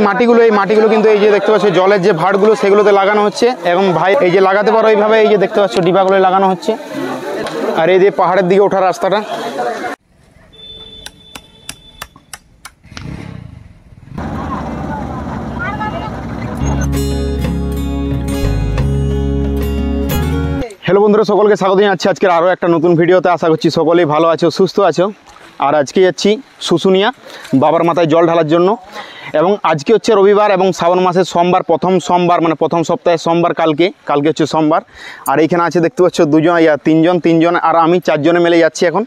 মাটিগুলো, এই মাটিগুলো কিন্তু এই যে দেখতে পাচ্ছ জলের যে ভাড়গুলো সেগুলোতে লাগানো হচ্ছে। এবং ভাই এই যে লাগাতে পারো এইভাবে, এই যে দেখতে পাচ্ছ ডিবাগুলো লাগানো হচ্ছে। আর এই যে পাহাড়ের দিকে ওঠার রাস্তাটা। হ্যালো বন্ধুরা, সকলকে স্বাগত জানাচ্ছি আজকের আরও একটা নতুন ভিডিওতে। আশা করছি সকলেই ভালো আছো, সুস্থ আছো। আর আজকে যাচ্ছি শুশুনিয়া বাবার মাথায় জল ঢালার জন্য। এবং আজকে হচ্ছে রবিবার এবং শ্রাবণ মাসের সোমবার, প্রথম সোমবার, মানে প্রথম সপ্তাহের সোমবার। কালকে হচ্ছে সোমবার। আর এইখানে আছে দেখতে পাচ্ছ তিনজন আর আমি 4 জনে মিলে যাচ্ছি এখন।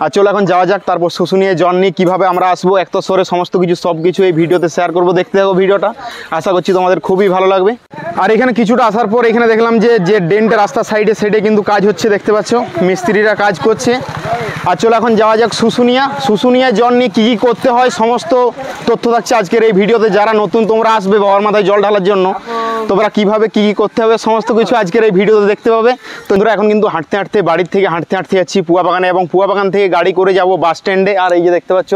আর চলো এখন যাওয়া যাক। তারপর শুশুনিয়া জল নিয়ে কীভাবে আমরা আসবো এক তো সরে সমস্ত কিছু সব কিছু এই ভিডিওতে শেয়ার করবো। দেখতে থাকো ভিডিওটা, আশা করছি তোমাদের খুবই ভালো লাগবে। আর এখানে কিছুটা আসার পর এখানে দেখলাম যে ডেন্টের রাস্তার সাইডে কিন্তু কাজ হচ্ছে, দেখতে পাচ্ছ মিস্ত্রিরা কাজ করছে। আর চলো এখন যাওয়া যাক শুশুনিয়া জল নিয়ে কী কী করতে হয় সমস্ত তথ্য থাকছে আজকের এই ভিডিওতে। যারা নতুন তোমরা আসবে বাবার মাথায় জল ঢালার জন্য, তোমরা কীভাবে কী করতে হবে সমস্ত কিছু আজকের এই ভিডিওতে দেখতে পাবে। তোমরা এখন কিন্তু বাড়ির থেকে হাঁটতে যাচ্ছি পুয়া বাগানে, এবং পুয়া বাগান থেকে গাড়ি করে যাব বাস স্ট্যান্ডে। আর এই যে দেখতে পাচ্ছ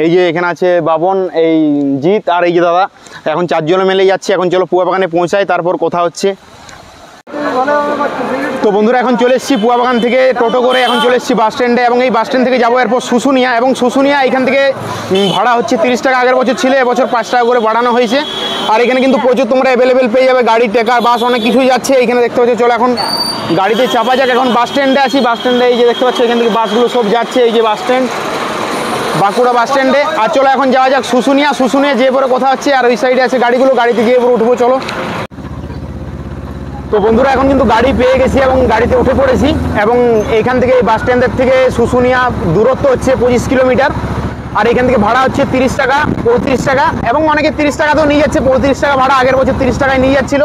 এই যে এখানে আছে বাবন, এই জিৎ আর এই যে দাদা, এখন 4 জনে মিলে যাচ্ছি। এখন চলো পুয়া বাগানে পৌঁছাই, তারপর কথা হচ্ছে। তো বন্ধুরা এখন চলে এসেছি পুয়া বাগান থেকে টোটো করে, এখন চলে এসেছি বাস স্ট্যান্ডে। এবং এই বাস স্ট্যান্ড থেকে যাবো এরপর শুশুনিয়া। এবং শুশুনিয়া এখান থেকে ভাড়া হচ্ছে 30 টাকা, আগের বছর ছিল, এবছর 5 টাকা করে বাড়ানো হয়েছে। আর এখানে কিন্তু প্রচুর তোমরা অ্যাভেলেবেল পেয়ে যাবে, গাড়ি, ট্রেকার, বাস অনেক কিছুই যাচ্ছে এখানে দেখতে পাচ্ছ। চলো এখন গাড়িতে চাপা যাক। এখন বাস স্ট্যান্ডে আছি, বাস স্ট্যান্ডে এই যে দেখতে পাচ্ছ এখান থেকে বাসগুলো সব যাচ্ছে। এই যে বাস স্ট্যান্ড, বাঁকুড়া বাস স্ট্যান্ডে। আর চলো এখন যাওয়া যাক শুশুনিয়া যেয়ে পরে কথা হচ্ছে। আর ওই সাইডে আছে গাড়িগুলো, গাড়িতে গিয়ে পরে উঠবো। চলো। তো বন্ধুরা এখন কিন্তু গাড়ি পেয়ে গেছি এবং গাড়িতে উঠে পড়েছি। এবং এখান থেকে এই বাস স্ট্যান্ডের থেকে শুশুনিয়া দূরত্ব হচ্ছে 25 কিলোমিটার। আর এখান থেকে ভাড়া হচ্ছে 30 টাকা, 35 টাকা, এবং অনেকে 30 টাকা তো নিয়ে যাচ্ছে। 35 টাকা ভাড়া, আগের বছর 30 টাকায় নিয়ে যাচ্ছিল।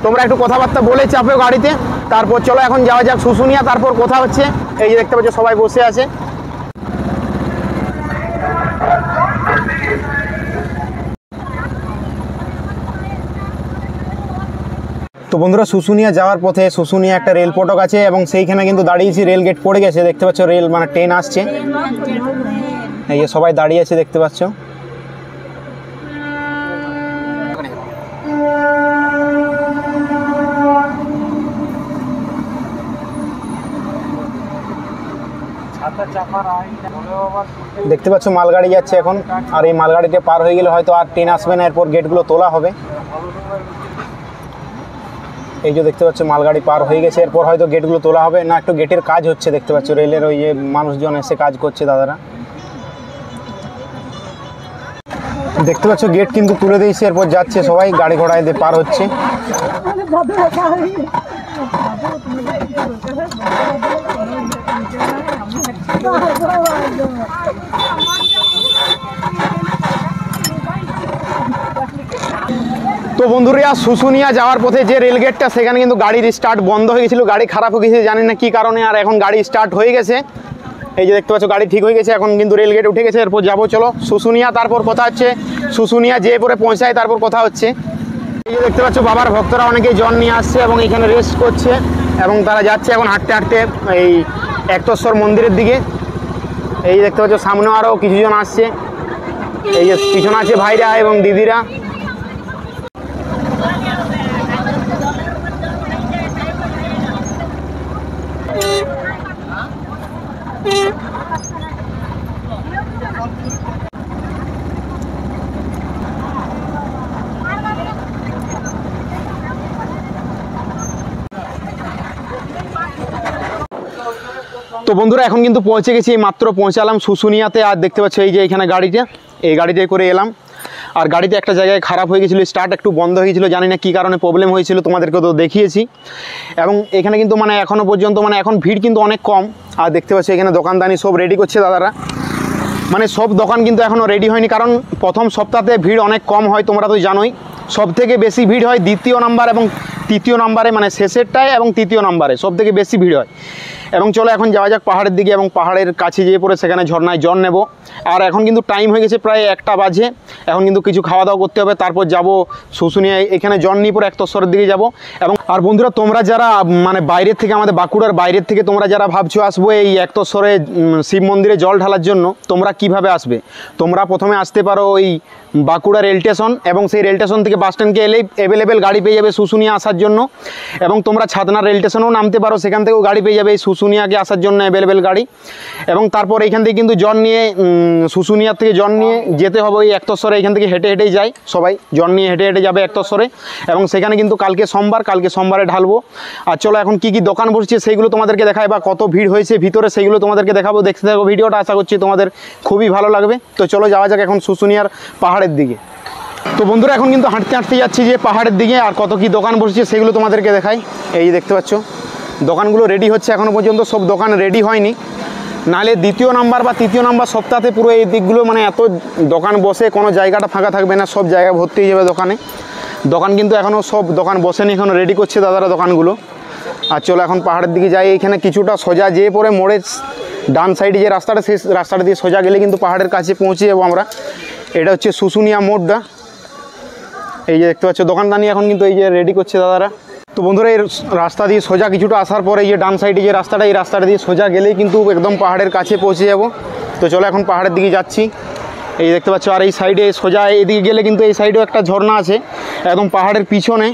তোমরা একটু কথাবার্তা বলে চাপেও গাড়িতে। তারপর চলো এখন যাওয়া যাক শুশুনিয়া, তারপর কথা হচ্ছে। এই যে দেখতে পাচ্ছ সবাই বসে আছে। তো বন্ধুরা শুশুনিয়া যাওয়ার পথে শুশুনিয়া একটা রেল ফটক আছে, এবং সেইখানে কিন্তু দাঁড়িয়েছি, রেল গেট পড়ে গেছে দেখতে পাচ্ছ, রেল মানে ট্রেন আসছে। এই যে সবাই দাঁড়িয়ে আছে দেখতে পাচ্ছ। দেখতে পাচ্ছ মালগাড়ি যাচ্ছে এখন। আর এই মালগাড়িতে পার হয়ে গেলে হয়তো আর ট্রেন আসবে না, এরপর গেটগুলো তোলা হবে। এই যে দেখতে পাচ্ছ মালগাড়ি পার হয়ে গেছে, এরপর হয়তো গেটগুলো তোলা হবে না, একটু গেটের কাজ হচ্ছে দেখতে পাচ্ছ, রেলের ওই যে মানুষজন এসে কাজ করছে দাদারা। দেখতে পাচ্ছ গেট কিন্তু তুলে দিয়েছে, এরপর যাচ্ছে সবাই গাড়ি ঘোড়ায় দিয়ে পার হচ্ছে। তো বন্ধুরা শুশুনিয়া যাওয়ার পথে যে রেল গেটটা, সেখানে কিন্তু গাড়ির স্টার্ট বন্ধ হয়ে গেছিলো, গাড়ি খারাপ হয়ে গেছে, জানি না কী কারণে। আর এখন গাড়ি স্টার্ট হয়ে গেছে, এই যে দেখতে পাচ্ছ গাড়ি ঠিক হয়ে গেছে, এখন কিন্তু রেল গেট উঠে গেছে। এরপর যাবো চলো শুশুনিয়া, তারপর কথা হচ্ছে। শুশুনিয়া যেয়ে পরে পৌঁছায়, তারপর কথা হচ্ছে। এই যে দেখতে পাচ্ছ বাবার ভক্তরা অনেকেই জল নিয়ে আসছে এবং এখানে রেস্ট করছে, এবং তারা যাচ্ছে এখন হাঁটতে এই একতেশ্বর মন্দিরের দিকে। এই দেখতে পাচ্ছ সামনে আরও কিছুজন আসছে, এই যে পিছনে আছে ভাইরা এবং দিদিরা। তো বন্ধুরা এখন কিন্তু পৌঁছে গেছি, মাত্র পৌঁছালাম শুশুনিয়াতে। আর দেখতে পাচ্ছ এই যে এখানে গাড়িটা, এই গাড়িটাই করে এলাম। আর গাড়িতে একটা জায়গায় খারাপ হয়ে গেছিলো, স্টার্ট একটু বন্ধ হয়ে গেছিলো, জানি না কী কারণে প্রবলেম হয়েছিল, তোমাদেরকে তো দেখিয়েছি। এবং এখানে কিন্তু মানে এখনও পর্যন্ত মানে এখন ভিড় কিন্তু অনেক কম। আর দেখতে পাচ্ছ এখানে দোকানদানি সব রেডি করছে দাদারা, মানে সব দোকান কিন্তু এখনও রেডি হয়নি, কারণ প্রথম সপ্তাহে ভিড় অনেক কম হয়, তোমরা তো জানোই। সব থেকে বেশি ভিড় হয় 2য় নাম্বার এবং তৃতীয় নম্বরে, মানে শেষেরটায় এবং তৃতীয় নম্বরে সব থেকে বেশি ভিড় হয়। এবং চলো এখন যাওয়া যাক পাহাড়ের দিকে, এবং পাহাড়ের কাছে যেয়ে পরে সেখানে ঝর্ণায় জল নেব। আর এখন কিন্তু টাইম হয়ে গেছে প্রায় 1টা বাজে। এখন কিন্তু কিছু খাওয়া দাওয়া করতে হবে, তারপর যাব শুশুনিয়া, এখানে জল নিয়ে পরে একতশ্বরের দিকে যাব। এবং আর বন্ধুরা, তোমরা যারা মানে বাইরের থেকে, আমাদের বাঁকুড়ার বাইরের থেকে তোমরা যারা ভাবছো আসবো এই একতশ্বরে শিব মন্দিরে জল ঢালার জন্য, তোমরা কিভাবে আসবে? তোমরা প্রথমে আসতে পারো ওই বাঁকুড়া রেল স্টেশন, এবং সেই রেল স্টেশন থেকে বাস স্ট্যান্ডকে এলেই অ্যাভেলেবেল গাড়ি পেয়ে যাবে শুশুনিয়া আসার জন্য। এবং তোমরা ছাদনা রেল স্টেশনেও নামতে পারো, সেখান থেকেও গাড়ি পেয়ে যাবে এই শুশুনিয়াকে আসার জন্য অ্যাভেলেবেল গাড়ি। এবং তারপর এইখান থেকে কিন্তু জল নিয়ে শুশুনিয়ার থেকে জল নিয়ে যেতে হবে ওই একতশ্বরে। এখান থেকে হেঁটে হেঁটেই যায় সবাই, জল নিয়ে হেঁটে হেঁটে যাবে একতশ্বরে। এবং সেখানে কিন্তু কালকে সোমবারে ঢালবো। আর চলো এখন কী কী দোকান বসছে সেইগুলো তোমাদেরকে দেখায়, বা কত ভিড় হয়েছে ভিতরে সেইগুলো তোমাদেরকে দেখাবো। দেখতে থাকো ভিডিওটা, আশা করছি তোমাদের খুবই ভালো লাগবে। তো চলো যাওয়া যাক এখন শুশুনিয়ার পাহাড়ের দিকে। তো বন্ধুরা, এখন কিন্তু হাঁটতে হাঁটতে যাচ্ছি যে পাহাড়ের দিকে, আর কত কী দোকান বসছে সেগুলো তোমাদেরকে দেখাই। এই দেখতে পাচ্ছ দোকানগুলো রেডি হচ্ছে, এখনও পর্যন্ত সব দোকান রেডি হয়নি। নাহলে দ্বিতীয় নাম্বার বা তৃতীয় নাম্বার সপ্তাহে পুরো এই দিকগুলো মানে এত দোকান বসে, কোনো জায়গাটা ফাঁকা থাকবে না, সব জায়গা ভর্তি হয়ে যাবে দোকানে। দোকান কিন্তু এখনও সব দোকান বসেনি, এখনও রেডি করছে দাদারা দোকানগুলো। আর চলো এখন পাহাড়ের দিকে যাই। এইখানে কিছুটা সোজা যেয়ে পরে মোড়ে ডান সাইডে যে রাস্তাটা, সেই রাস্তাটা দিয়ে সোজা গেলে কিন্তু পাহাড়ের কাছে পৌঁছে যাবো আমরা। এটা হচ্ছে শুশুনিয়া মোড়টা। এই যে দেখতে পাচ্ছ দোকানদানি এখন কিন্তু এই যে রেডি করছে দাদারা। তো বন্ধুরা, এই রাস্তা দিয়ে সোজা কিছুটা আসার পরে এই যে ডান সাইডে যে রাস্তাটা, এই রাস্তাটা দিয়ে সোজা গেলেই কিন্তু একদম পাহাড়ের কাছে পৌঁছে যাব। তো চলো এখন পাহাড়ের দিকে যাচ্ছি। এই দেখতে পাচ্ছ, আর এই সাইডে সোজা এদিকে গেলে কিন্তু এই সাইডেও একটা ঝর্ণা আছে একদম পাহাড়ের পিছনে,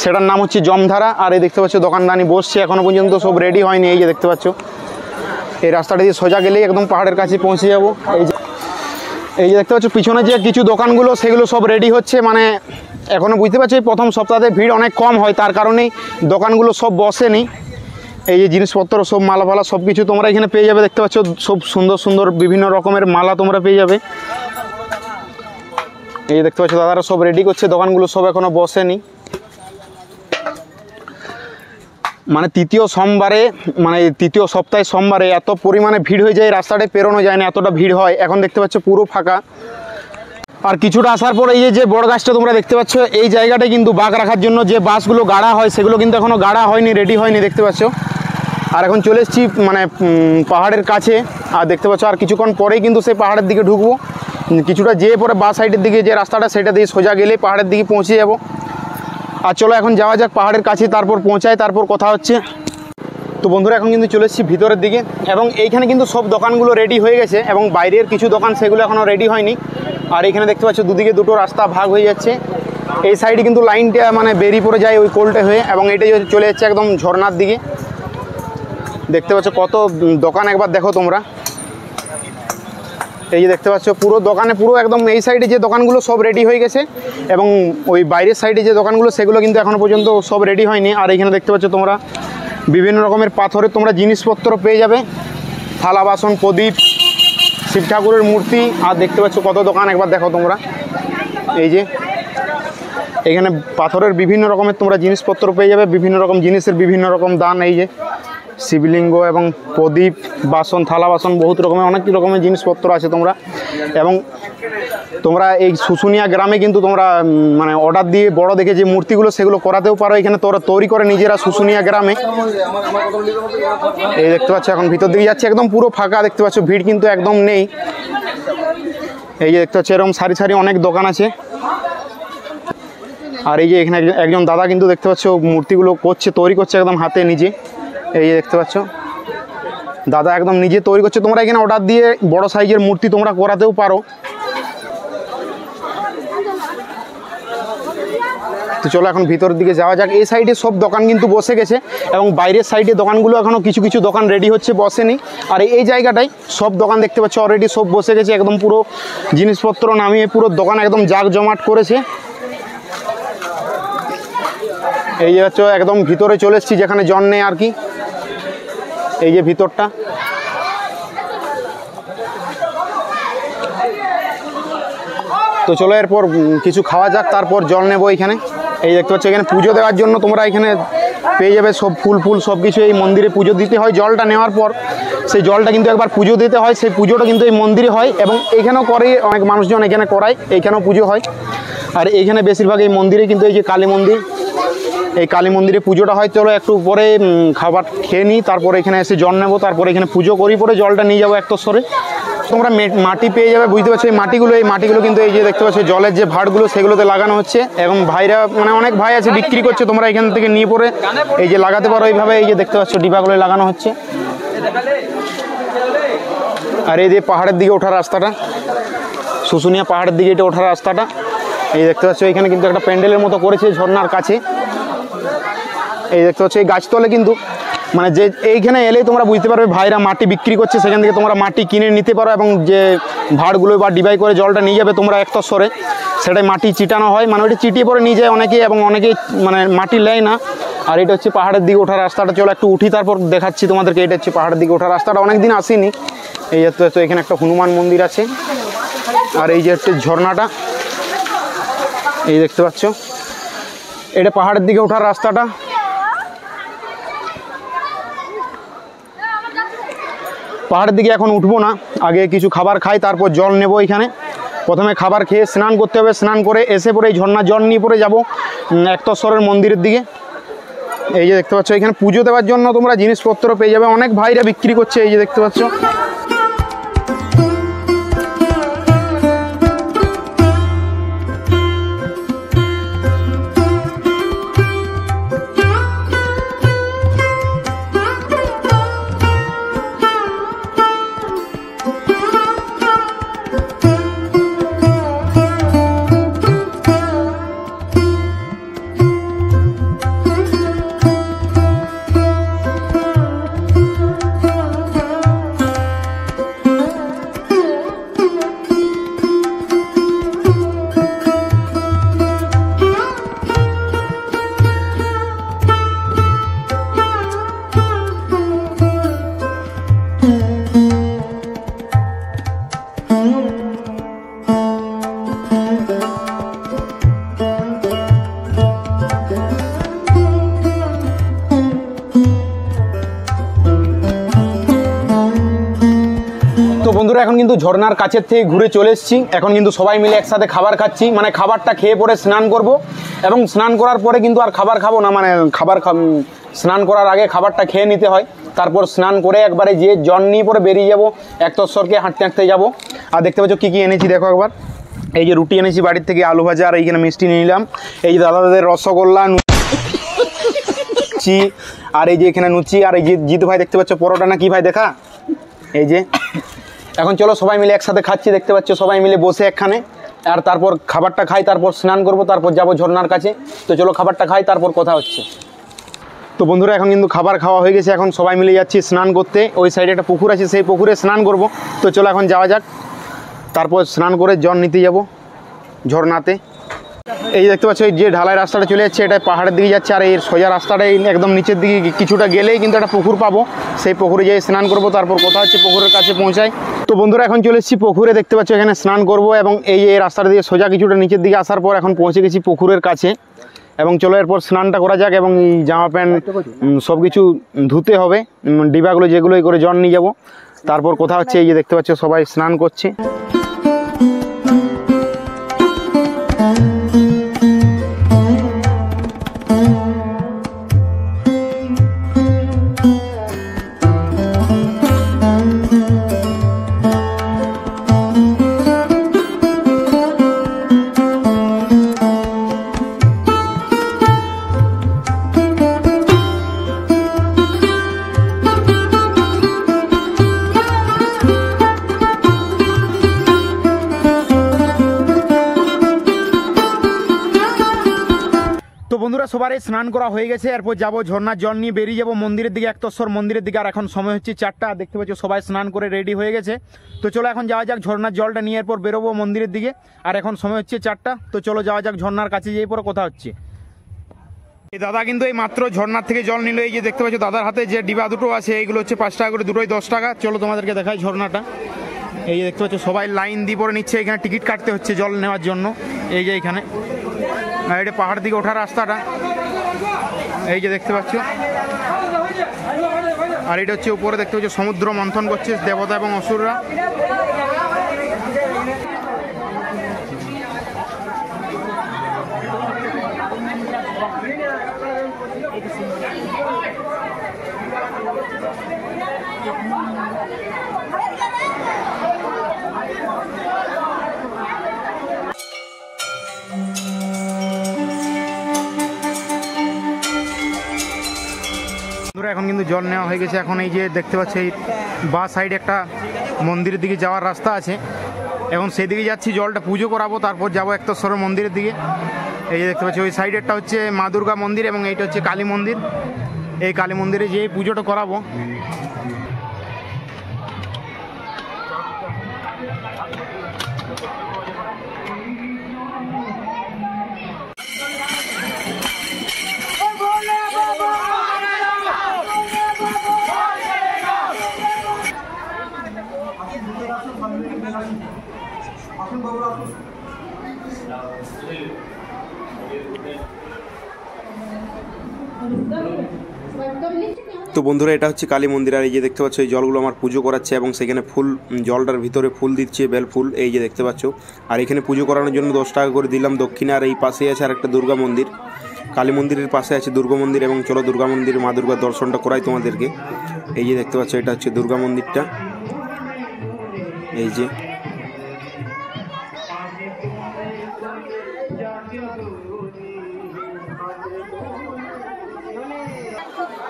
সেটার নাম হচ্ছে জমধারা। আর এই দেখতে পাচ্ছ দোকানদানি বসছে, এখনও পর্যন্ত সব রেডি হয়নি। এই যে দেখতে পাচ্ছ এই রাস্তাটা দিয়ে সোজা গেলেই একদম পাহাড়ের কাছে পৌঁছে যাব। এই যে দেখতে পাচ্ছ পিছনে যে কিছু দোকানগুলো, সেগুলো সব রেডি হচ্ছে। মানে এখনও বুঝতে পারছো এই প্রথম সপ্তাহে ভিড় অনেক কম হয়, তার কারণেই দোকানগুলো সব বসেনি। এই যে জিনিসপত্র সব মালা ফালা সব কিছু তোমরা এখানে পেয়ে যাবে। দেখতে পাচ্ছ সব সুন্দর সুন্দর বিভিন্ন রকমের মালা তোমরা পেয়ে যাবে। এই যে দেখতে পাচ্ছ দাদারা সব রেডি করছে, দোকানগুলো সব এখনও বসেনি। মানে তৃতীয় সপ্তাহে সোমবারে এত পরিমাণে ভিড় হয়ে যায়, রাস্তাটায় পেরোনো যায় না, এতটা ভিড় হয়। এখন দেখতে পাচ্ছ পুরো ফাঁকা। আর কিছুটা আসার পর এই যে বড় গাছটা তোমরা দেখতে পাচ্ছ, এই জায়গাটায় কিন্তু বাঘ রাখার জন্য যে বাসগুলো গাড়া হয় সেগুলো কিন্তু এখনও গাড়া হয়নি, রেডি হয়নি, দেখতে পাচ্ছ। আর এখন চলে এসেছি মানে পাহাড়ের কাছে। আর দেখতে পাচ্ছ আর কিছুক্ষণ পরেই কিন্তু সেই পাহাড়ের দিকে ঢুকবো। কিছুটা যেয়ে পরে বাঁ সাইডের দিকে যে রাস্তাটা, সেটা দিয়ে সোজা গেলে পাহাড়ের দিকে পৌঁছে যাব। আর চলো এখন যাওয়া যাক পাহাড়ের কাছে, তারপর পৌঁছায়, তারপর কথা হচ্ছে। তো বন্ধুরা, এখন কিন্তু চলে এসেছি ভিতরের দিকে, এবং এইখানে কিন্তু সব দোকানগুলো রেডি হয়ে গেছে, এবং বাইরের কিছু দোকান সেগুলো এখনও রেডি হয়নি। আর এখানে দেখতে পাচ্ছ দুদিকে দুটো রাস্তা ভাগ হয়ে যাচ্ছে। এই সাইডে কিন্তু লাইনটা মানে বেরিয়ে পড়ে যায় ওই কোলটে হয়ে, এবং এটাই চলে যাচ্ছে একদম ঝর্নার দিকে। দেখতে পাচ্ছ কত দোকান, একবার দেখো তোমরা। এই যে দেখতে পাচ্ছ পুরো দোকানে পুরো একদম এই সাইডে যে দোকানগুলো সব রেডি হয়ে গেছে, এবং ওই বাইরের সাইডে যে দোকানগুলো সেগুলো কিন্তু এখনও পর্যন্ত সব রেডি হয়নি। আর এখানে দেখতে পাচ্ছ তোমরা বিভিন্ন রকমের পাথরের তোমরা জিনিসপত্র পেয়ে যাবে, থালা বাসন, প্রদীপ, শিব ঠাকুরের মূর্তি। আর দেখতে পাচ্ছ কত দোকান, একবার দেখো তোমরা। এই যে এখানে পাথরের বিভিন্ন রকমের তোমরা জিনিসপত্র পেয়ে যাবে, বিভিন্ন রকম জিনিসের বিভিন্ন রকম দান। এই যে শিবলিঙ্গ এবং প্রদীপ, বাসন, থালা বাসন, বহুত রকমের অনেক রকমের জিনিসপত্র আছে তোমরা। এবং তোমরা এই শুশুনিয়া গ্রামে কিন্তু তোমরা মানে অর্ডার দিয়ে বড় দেখে যে মূর্তিগুলো সেগুলো করাতেও পারো, এখানে তোরা তৈরি করে নিজেরা শুশুনিয়া গ্রামে। এই দেখতে পাচ্ছ এখন ভিতর দিকে যাচ্ছে, একদম পুরো ফাঁকা, দেখতে পাচ্ছ ভিড় কিন্তু একদম নেই। এই যে দেখতে পাচ্ছ এরকম সারি সারি অনেক দোকান আছে। আর এই যে এখানে একজন দাদা কিন্তু দেখতে পাচ্ছ মূর্তিগুলো করছে, তৈরি করছে একদম হাতে নিজে। এই যে দেখতে পাচ্ছ দাদা একদম নিজে তৈরি করছে। তোমরা এখানে অর্ডার দিয়ে বড় সাইজের মূর্তি তোমরা করাতেও পারো। তো চলো এখন ভিতরের দিকে যাওয়া যাক। এই সাইডে সব দোকান কিন্তু বসে গেছে, এবং বাইরের সাইডে দোকানগুলো এখনও কিছু কিছু দোকান রেডি হচ্ছে, বসেনি। আর এই জায়গাটায় সব দোকান দেখতে পাচ্ছ অলরেডি সব বসে গেছে, একদম পুরো জিনিসপত্র নামিয়ে পুরো দোকান একদম জাঁকজমাট করেছে। এই যে হচ্ছে একদম ভিতরে চলে এসেছি, যেখানে জন নেই আর কি। এই যে ভিতরটা, তো চলো এরপর কিছু খাওয়া যাক, তারপর জল নেবো এখানে। এই দেখতে পাচ্ছ এখানে পুজো দেওয়ার জন্য তোমরা এখানে পেয়ে যাবে সব ফুল সব কিছু। এই মন্দিরে পুজো দিতে হয়, জলটা নেওয়ার পর সেই জলটা কিন্তু একবার পুজো দিতে হয়, সেই পুজোটা কিন্তু এই মন্দিরে হয়, এবং এইখানেও করে অনেক মানুষজন, এখানে করায়, এইখানেও পুজো হয়। আর এইখানে বেশিরভাগ এই মন্দিরে কিন্তু এই যে কালী মন্দির, এই কালী মন্দিরে পুজোটা হয়। চলো একটু পরে খাবার খেয়ে নিই, তারপরে এখানে এসে জল নেবো, তারপরে এখানে পুজো করি, পরে জলটা নিয়ে যাবো একতস্বরে। তোমরা মাটি পেয়ে যাবে, বুঝতে পারছো। এই মাটিগুলো কিন্তু এই যে দেখতে পাচ্ছ জলের যে ভাড়গুলো সেগুলোতে লাগানো হচ্ছে, এবং ভাইরা মানে অনেক ভাই আছে বিক্রি করছে, তোমরা এখান থেকে নিয়ে পরে এই যে লাগাতে পারো এইভাবে। এই যে দেখতে পাচ্ছ ডিবাগুলো লাগানো হচ্ছে। আর এই যে পাহাড়ের দিকে ওঠার রাস্তাটা, শুশুনিয়া পাহাড়ের দিকে এটা ওঠার রাস্তাটা, এই দেখতে পাচ্ছ। এখানে কিন্তু একটা প্যান্ডেলের মতো করেছে ঝর্ণার কাছে, এই দেখতে পাচ্ছ। এই গাছতলে কিন্তু মানে যে এইখানে এলেই তোমরা বুঝতে পারবে ভাইরা মাটি বিক্রি করছে, সেখান থেকে তোমরা মাটি কিনে নিতে পারো, এবং যে ভাড়গুলো বা ডিবাই করে জলটা নিয়ে যাবে তোমরা একতস্বরে, সেটাই মাটি চিটানো হয়, মানে ওইটা চিটিয়ে পরে নিয়ে যায় অনেকে, এবং অনেকেই মানে মাটি নেয় না। আর এটা হচ্ছে পাহাড়ের দিকে ওঠার রাস্তাটা। চলো একটু উঠি, তারপর দেখাচ্ছি তোমাদেরকে। এটা হচ্ছে পাহাড়ের দিকে ওঠার রাস্তাটা, অনেকদিন আসিনি। এই তো এখানে একটা হনুমান মন্দির আছে, আর এই যে হচ্ছে ঝর্ণাটা, এই দেখতে পাচ্ছ। এটা পাহাড়ের দিকে ওঠার রাস্তাটা। পাহাড়ের দিকে এখন উঠবো না, আগে কিছু খাবার খাই, তারপর জল নেব। এখানে প্রথমে খাবার খেয়ে স্নান করতে হবে, স্নান করে এসে পরে এই ঝর্ণার জল নিয়ে পরে যাবো একতস্বরের মন্দিরের দিকে। এই যে দেখতে পাচ্ছ এখানে পুজো দেওয়ার জন্য তোমরা জিনিসপত্র পেয়ে যাবে, অনেক ভাইরা বিক্রি করছে, এই যে দেখতে পাচ্ছ। তো বন্ধুরা এখন কিন্তু ঝর্ণার কাছের থেকে ঘুরে চলে এসেছি। এখন কিন্তু সবাই মিলে একসাথে খাবার খাচ্ছি, মানে খাবারটা খেয়ে পরে স্নান করব, এবং স্নান করার পরে কিন্তু আর খাবার খাবো না, মানে স্নান করার আগে খাবারটা খেয়ে নিতে হয়, তারপর স্নান করে একবারে যে জল নিয়ে পরে বেরিয়ে যাবো একতস্বরকে, হাঁটতে হাঁটতে যাবো। আর দেখতে পাচ্ছ কী কী এনেছি দেখো একবার। এই যে রুটি এনেছি বাড়ির থেকে, আলু ভাজা, আর এইখানে মিষ্টি নিয়ে নিলাম। এই যে দাদাদের রসগোল্লা, লুচি, আর এই যে এখানে লুচি, আর এই যে জিতু ভাই দেখতে পাচ্ছ পরোটা না কি ভাই দেখা, এই যে। এখন চলো সবাই মিলে একসাথে খাচ্ছি, দেখতে পাচ্ছ সবাই মিলে বসে একখানে, আর তারপর খাবারটা খাই, তারপর স্নান করব, তারপর যাব ঝর্ণার কাছে। তো চলো খাবারটা খাই, তারপর কথা হচ্ছে। তো বন্ধুরা এখন কিন্তু খাবার খাওয়া হয়ে গেছে, এখন সবাই মিলে যাচ্ছি স্নান করতে। ওই সাইডে একটা পুকুর আছে, সেই পুকুরে স্নান করব। তো চলো এখন যাওয়া যাক, তারপর স্নান করে জল নিতে যাব ঝর্ণাতে। এই দেখতে পাচ্ছ এই যে ঢালাই রাস্তাটা চলে যাচ্ছে, এটা পাহাড়ের দিকে যাচ্ছে, আর এই সোজা রাস্তাটাই একদম নিচের দিকে কিছুটা গেলেই কিন্তু একটা পুকুর পাবো, সেই পুকুরে যেয়ে স্নান করব, তারপর কথা হচ্ছে পুকুরের কাছে পৌঁছাই। তো বন্ধুরা এখন চলে এসেছি পুকুরে, দেখতে পাচ্ছ এখানে স্নান করব, এবং এই রাস্তাটা দিয়ে সোজা কিছুটা নিচের দিকে আসার পর এখন পৌঁছে গেছি পুকুরের কাছে। এবং চলো এরপর স্নানটা করা যাক, এবং এই জামা প্যান্ট সব কিছু ধুতে হবে, ডিবাগুলো যেগুলো করে জল নিয়ে যাব, তারপর কথা হচ্ছে। এই যে দেখতে পাচ্ছ সবাই স্নান করছে। তো বন্ধুরা সবারই স্নান করা হয়ে গেছে, এরপর যাবো ঝর্ণার জল নিয়ে বেরিয়ে যাবো মন্দিরের দিকে, একতস্বর মন্দিরের দিকে। আর এখন সময় হচ্ছে 4টা, দেখতে পাচ্ছ সবাই স্নান করে রেডি হয়ে গেছে। তো চলো এখন যাওয়া যাক ঝর্ণার জলটা নিয়ে, এরপর বেরোবো মন্দিরের দিকে। আর এখন সময় হচ্ছে 4টা, তো চলো যাওয়া যাক ঝর্ণার কাছে, যেয়ে পরে কথা হচ্ছে। এই দাদা কিন্তু এই মাত্র ঝর্ণার থেকে জল নিল। এই যে দেখতে পাচ্ছ দাদার হাতে যে ডিবা দুটো আছে, এইগুলো হচ্ছে 5 টাকা করে, দুটোই 10 টাকা। চলো তোমাদেরকে দেখাই ঝর্ণাটা। এই যে দেখতে পাচ্ছ সবাই লাইন দিয়ে পরে নিচ্ছে, এখানে টিকিট কাটতে হচ্ছে জল নেওয়ার জন্য। এই যে এখানে, আর এটা পাহাড় দিকে ওঠার রাস্তাটা, এই যে দেখতে পাচ্ছ। আর এটা হচ্ছে উপরে দেখতে পাচ্ছ সমুদ্র মন্থন করছে দেবতা এবং অসুররা। এখন কিন্তু জল নেওয়া হয়ে গেছে। এখন এই যে দেখতে পাচ্ছি এই বা সাইডে একটা মন্দিরের দিকে যাওয়ার রাস্তা আছে, এখন সেদিকে যাচ্ছি, জলটা পুজো করাবো, তারপর যাবো একতেশ্বর মন্দিরের দিকে। এই যে দেখতে পাচ্ছি ওই সাইডেরটা হচ্ছে মা দুর্গা মন্দির এবং এইটা হচ্ছে কালী মন্দির। এই কালী মন্দিরে যেয়ে পুজোটা করাবো। তো বন্ধুরা, এটা হচ্ছে কালী মন্দির। আর এই যে দেখতে পাচ্ছ এই জলগুলো আমার পুজো করাচ্ছে এবং সেখানে ফুল, জলটার ভিতরে ফুল দিচ্ছে, বেল ফুল, এই যে দেখতে পাচ্ছ। আর এখানে পুজো করানোর জন্য 10 টাকা করে দিলাম দক্ষিণে। আর এই পাশেই আছে আর একটা দুর্গা মন্দির, কালী মন্দিরের পাশে আছে দুর্গা মন্দির। এবং চলো দুর্গা মন্দির, মা দুর্গার দর্শনটা করাই তোমাদেরকে। এই যে দেখতে পাচ্ছ এটা হচ্ছে দুর্গা মন্দিরটা, এই যে।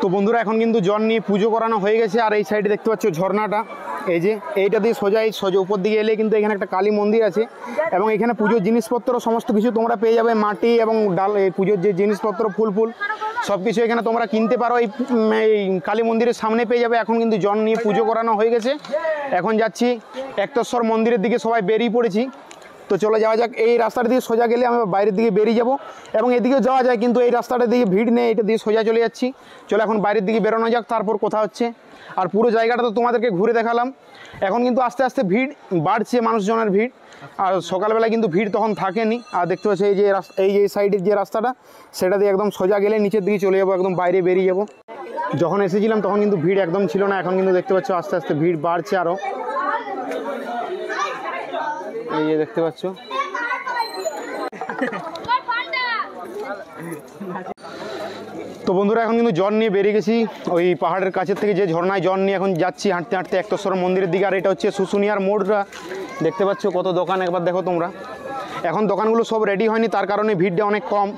তো বন্ধুরা, এখন কিন্তু জল নিয়ে পুজো করানো হয়ে গেছে। আর এই সাইডে দেখতে পাচ্ছ ঝর্ণাটা, এই যে এইটা দিয়ে সোজা উপর দিকে এলে কিন্তু এখানে একটা কালী মন্দির আছে এবং এখানে পুজোর জিনিসপত্র সমস্ত কিছু তোমরা পেয়ে যাবে, মাটি এবং ডাল, এই পুজোর যে জিনিসপত্র, ফুল সব কিছু এখানে তোমরা কিনতে পারো। এই কালী মন্দিরের সামনে পেয়ে যাবে। এখন কিন্তু জল নিয়ে পুজো করানো হয়ে গেছে। এখন যাচ্ছি একতেশ্বর মন্দিরের দিকে, সবাই বেরিয়ে পড়েছি। তো চলে যাওয়া যাক। এই রাস্তাটা দিয়ে সোজা গেলে আমরা বাইরের দিকে বেরিয়ে যাব এবং এদিকেও যাওয়া যায়, কিন্তু এই রাস্তাটা দিকে ভিড় নেই, এটা দিয়ে সোজা চলে যাচ্ছি। চলো এখন বাইরের দিকে বেরোনো যাক, তারপর কথা হচ্ছে। আর পুরো জায়গাটা তো তোমাদেরকে ঘুরে দেখালাম। এখন কিন্তু আস্তে আস্তে ভিড় বাড়ছে, মানুষজনের ভিড়। আর সকালবেলায় কিন্তু ভিড় তখন থাকেনি। আর দেখতে পাচ্ছি এই যে সাইডের যে রাস্তাটা, সেটা দিয়ে একদম সোজা গেলে নিচের দিকে চলে যাবো, একদম বাইরে বেরিয়ে যাব। যখন এসেছিলাম তখন কিন্তু ভিড় একদম ছিল না, এখন কিন্তু দেখতে পাচ্ছ আস্তে আস্তে ভিড় বাড়ছে আরও। এই যে দেখতে পাচ্ছ। তো বন্ধুরা, এখন কিন্তু জল নিয়ে বেরিয়ে গেছি ওই পাহাড়ের কাছের থেকে, যে ঝর্ণায় জল নিয়ে এখন যাচ্ছি হাঁটতে হাঁটতে একতেশ্বর মন্দিরের দিকে। আর এটা হচ্ছে শুশুনিয়ার মোড়টা, দেখতে পাচ্ছ কত দোকান, একবার দেখো তোমরা। এখন দোকানগুলো সব রেডি হয়নি, তার কারণে ভিড়টা অনেক কম।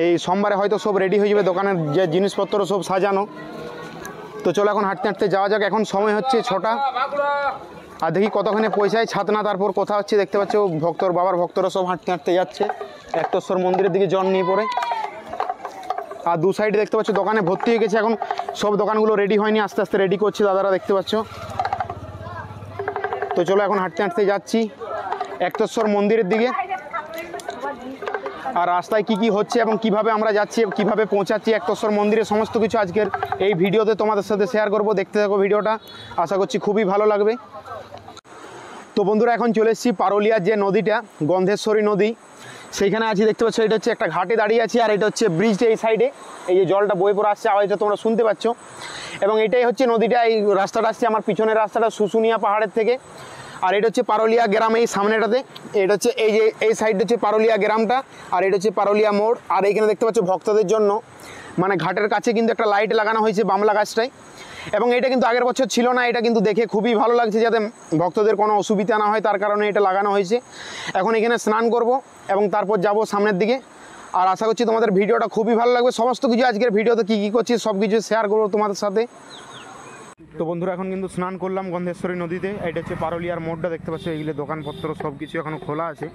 এই সোমবারে হয়তো সব রেডি হয়ে যাবে, দোকানের যে জিনিসপত্র সব সাজানো। তো চলো এখন হাঁটতে হাঁটতে যাওয়া যাক। এখন সময় হচ্ছে 6টা, আর দেখি কতক্ষণে পয়সায় ছাতনা, তারপর কথা হচ্ছে। দেখতে পাচ্ছ বাবার ভক্তরা সব হাঁটতে হাঁটতে যাচ্ছে একতেশ্বর মন্দিরের দিকে জল নিয়ে পড়ে। আর দু সাইডে দেখতে পাচ্ছ দোকানে ভর্তি হয়ে গেছে, এখন সব দোকানগুলো রেডি হয়নি, আস্তে আস্তে রেডি করছে দাদারা, দেখতে পাচ্ছ। তো চলো এখন হাঁটতে হাঁটতে যাচ্ছি একতেশ্বর মন্দিরের দিকে। আর রাস্তায় কি কি হচ্ছে এবং কিভাবে আমরা যাচ্ছি, কিভাবে পৌঁছাচ্ছি একতেশ্বর মন্দিরে, সমস্ত কিছু আজকের এই ভিডিওতে তোমাদের সাথে শেয়ার করব। দেখতে থাকো ভিডিওটা, আশা করছি খুবই ভালো লাগবে। তো বন্ধুরা, এখন চলে এসেছি পারুলিয়ার যে নদীটা, গন্ধেশ্বরী নদী, সেইখানে আছি। দেখতে পাচ্ছ এটা হচ্ছে একটা ঘাটে দাঁড়িয়ে আছি। আর এটা হচ্ছে ব্রিজটা এই সাইডে, এই যে জলটা বয়ে পড়ে আসছে, আওয়াজটা তোমরা শুনতে পাচ্ছ। এবং এটাই হচ্ছে নদীটা, এই রাস্তাটা আসছে আমার পিছনের রাস্তাটা শুশুনিয়া পাহাড়ের থেকে। আর এটা হচ্ছে পারুলিয়া গ্রাম, এই সামনেটাতে। এটা হচ্ছে এই যে এই সাইডটা হচ্ছে পারুলিয়া গ্রামটা, আর এটা হচ্ছে পারুলিয়া মোড়। আর এইখানে দেখতে পাচ্ছ ভক্তদের জন্য, মানে ঘাটের কাছে কিন্তু একটা লাইট লাগানো হয়েছে বামলা গাছটায়। এবং এটা কিন্তু আগের বছর ছিল না, এটা কিন্তু দেখে খুবই ভালো লাগছে, যাতে ভক্তদের কোনো অসুবিধা না হয়, তার কারণে এটা লাগানো হয়েছে। এখন এখানে স্নান করব এবং তারপর যাব সামনের দিকে। আর আশা করছি তোমাদের ভিডিওটা খুবই ভালো লাগবে। সমস্ত কিছু আজকের ভিডিওতে কী কী করছি সব কিছু শেয়ার করবো তোমাদের সাথে। তো বন্ধুরা, এখন কিন্তু স্নান করলাম গন্ধেশ্বরী নদীতে। এটা হচ্ছে পারুলিয়ার মোড়টা, দেখতে পাচ্ছ। এইগুলো দোকানপত্র সব কিছু এখনও খোলা আছে,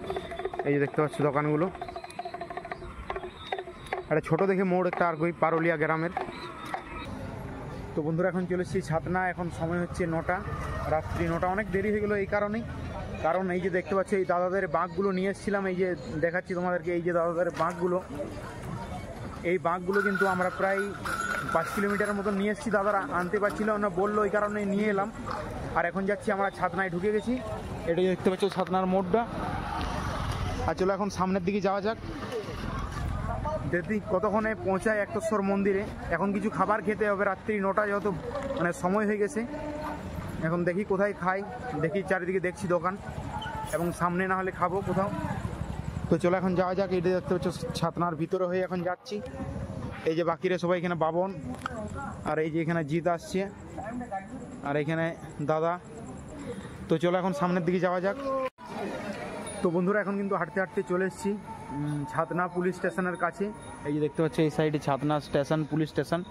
এই যে দেখতে পাচ্ছ দোকানগুলো। একটা ছোটো দেখে মোড় একটা, আর ওই পারুলিয়া গ্রামের। তো বন্ধুরা, এখন চলে এসেছি ছাতনা। এখন সময় হচ্ছে 9টা, রাত্রি 9টা। অনেক দেরি হয়ে গেলো এই কারণেই, কারণ এই যে দেখতে পাচ্ছ এই দাদাদের বাঁকগুলো নিয়ে এসেছিলাম, এই যে দেখাচ্ছি তোমাদেরকে, এই যে দাদাদের বাঁকগুলো। এই বাঁকগুলো কিন্তু আমরা প্রায় 5 কিলোমিটারের মতো নিয়ে এসেছি, দাদারা আনতে পারছিল না, বললো, ওই কারণে নিয়ে এলাম। আর এখন যাচ্ছি আমরা ছাতনায়, ঢুকে গেছি। এটা দেখতে পাচ্ছ ছাতনার মোড়টা। আর চলো এখন সামনের দিকে যাওয়া যাক, দেখি কতক্ষণে পৌঁছায় একতেশ্বর মন্দিরে। এখন কিছু খাবার খেতে হবে, রাত্রি 9টা যেহেতু মানে সময় হয়ে গেছে। এখন দেখি কোথায় খাই, দেখি চারিদিকে দেখছি দোকান, এবং সামনে না হলে খাবো কোথাও। তো চলো এখন যাওয়া যাক। এটা দেখতে পাচ্ছ ছাতনার ভিতরে হয়ে এখন যাচ্ছি। এই যে বাকিরা সবাই এখানে বাবন, আর এই যে এখানে জিত আসছে। আর এখানে দাদা। তো চলো এখন সামনের দিকে যাওয়া যাক। তো বন্ধুরা এখন কিন্তু হাঁটতে হাঁটতে চলে এসেছি ছাতনা পুলিশ স্টেশনের কাছে। এই যে দেখতে পাচ্ছ এই সাইডে ছাতনা স্টেশন, পুলিশ স্টেশন।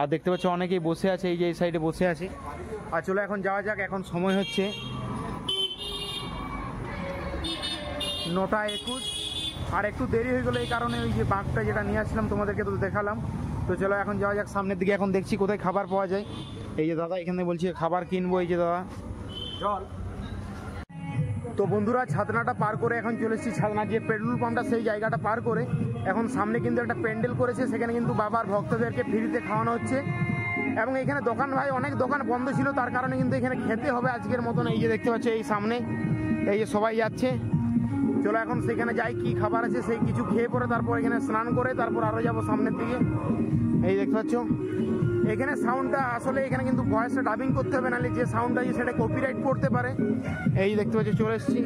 আর দেখতে পাচ্ছ অনেকেই বসে আছে, এই যে এই সাইডে বসে আছে। আর চলো এখন যাওয়া যাক। এখন সময় হচ্ছে 9:21। আর একটু দেরি হয়ে গেলো এই কারণে, ওই যে বাঘটা যেটা নিয়ে আসলাম তোমাদেরকে তো দেখালাম। তো চলো এখন যাওয়া যাক সামনের দিকে। এখন দেখছি কোথায় খাবার পাওয়া যায়। এই যে দাদা এখানে বলছি খাবার কিনবো। এই যে দাদা জল। তো বন্ধুরা ছাতনাটা পার করে এখন চলে এসেছি ছাতনার যে পেট্রোল পাম্পটা সেই জায়গাটা পার করে এখন সামনে কিন্তু একটা প্যান্ডেল করেছে, সেখানে কিন্তু বাবার ভক্তদেরকে ফ্রিতে খাওয়ানো হচ্ছে। এবং এখানে দোকান ভাই অনেক দোকান বন্ধ ছিল, তার কারণে কিন্তু এখানে খেতে হবে আজকের মতন। এই যে দেখতে পাচ্ছ এই সামনে এই যে সবাই যাচ্ছে। চলো এখন সেখানে যাই, কি খাবার আছে সেই কিছু খেয়ে পরে তারপর এখানে স্নান করে তারপর আরও যাবো সামনের দিকে। এই দেখতে পাচ্ছ এখানে সাউন্ডটা আসলে এখানে কিন্তু ভয়েসটা ডাবিং করতে হবে, নাহলে যে সাউন্ডটা আছে সেটা কপিরাইট পড়তে পারে। এই দেখতে পাচ্ছ চলে এসেছি।